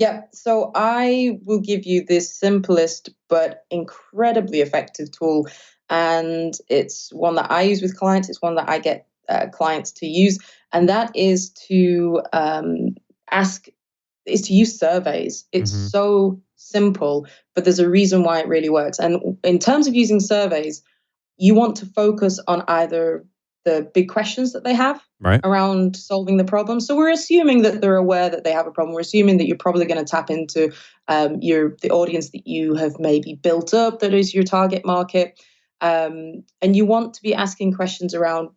Yeah, so I will give you this simplest but incredibly effective tool. And it's one that I use with clients. It's one that I get clients to use. And that ask, is to use surveys. It's Hmm. so simple, but there's a reason why it really works. And in terms of using surveys, you want to focus on either the big questions that they have Right. around solving the problem. So we're assuming that they're aware that they have a problem. We're assuming that you're probably going to tap into the audience that you have maybe built up, that is your target market, and you want to be asking questions around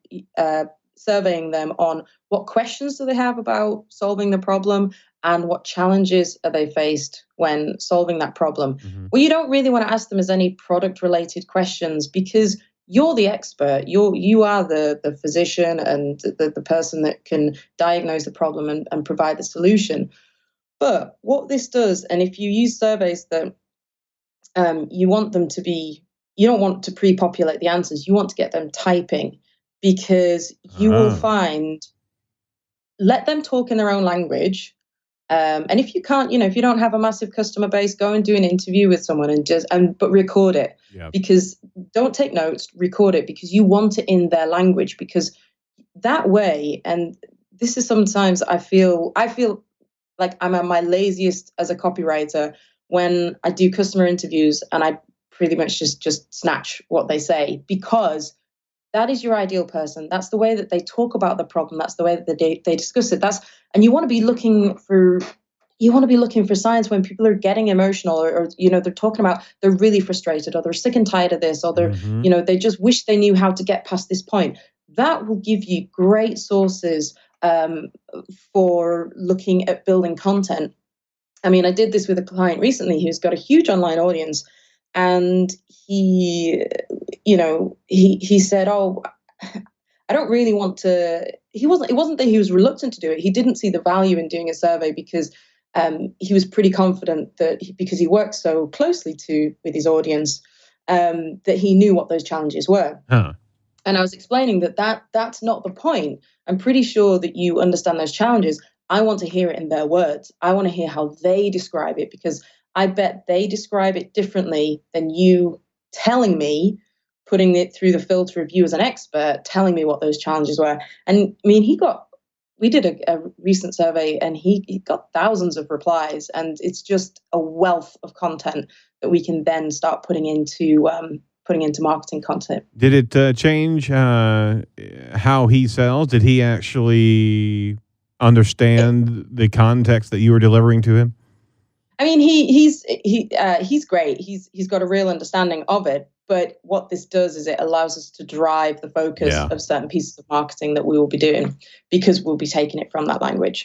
surveying them on what questions do they have about solving the problem and what challenges are they faced when solving that problem. Hmm. What you don't really want to ask them is any product related questions, because you're the expert. You are the physician and the person that can diagnose the problem and provide the solution. But what this does, and if you use surveys that you want them to be, you don't want to pre-populate the answers. You want to get them typing, because you will Oh. find, let them talk in their own language. And if you can't, if you don't have a massive customer base, go and do an interview with someone but record it, Yeah. because don't take notes, record it, because you want it in their language, because that way, and this is sometimes I feel like I'm at my laziest as a copywriter when I do customer interviews and I pretty much just snatch what they say, because that is your ideal person. That's the way that they talk about the problem. That's the way that they discuss it. And you want to be looking for signs when people are getting emotional, or they're talking about, they're really frustrated, or they're sick and tired of this, or Hmm. they just wish they knew how to get past this point. That will give you great sources for looking at building content. I mean, I did this with a client recently who's got a huge online audience, and he said, "Oh, I don't really want to." It wasn't that he was reluctant to do it. He didn't see the value in doing a survey, because he was pretty confident that because he works so closely with his audience, that he knew what those challenges were. Huh. And I was explaining that's not the point. I'm pretty sure that you understand those challenges. I want to hear it in their words. I want to hear how they describe it, because I bet they describe it differently than you telling me, putting it through the filter of you as an expert, telling me what those challenges were. And I mean, we did a recent survey, and he got thousands of replies, and it's just a wealth of content that we can then start putting into marketing content. Did it change how he sells? Did he actually understand the context that you were delivering to him? I mean, he's great. He's got a real understanding of it. But what this does is it allows us to drive the focus Yeah. of certain pieces of marketing that we will be doing, because we'll be taking it from that language.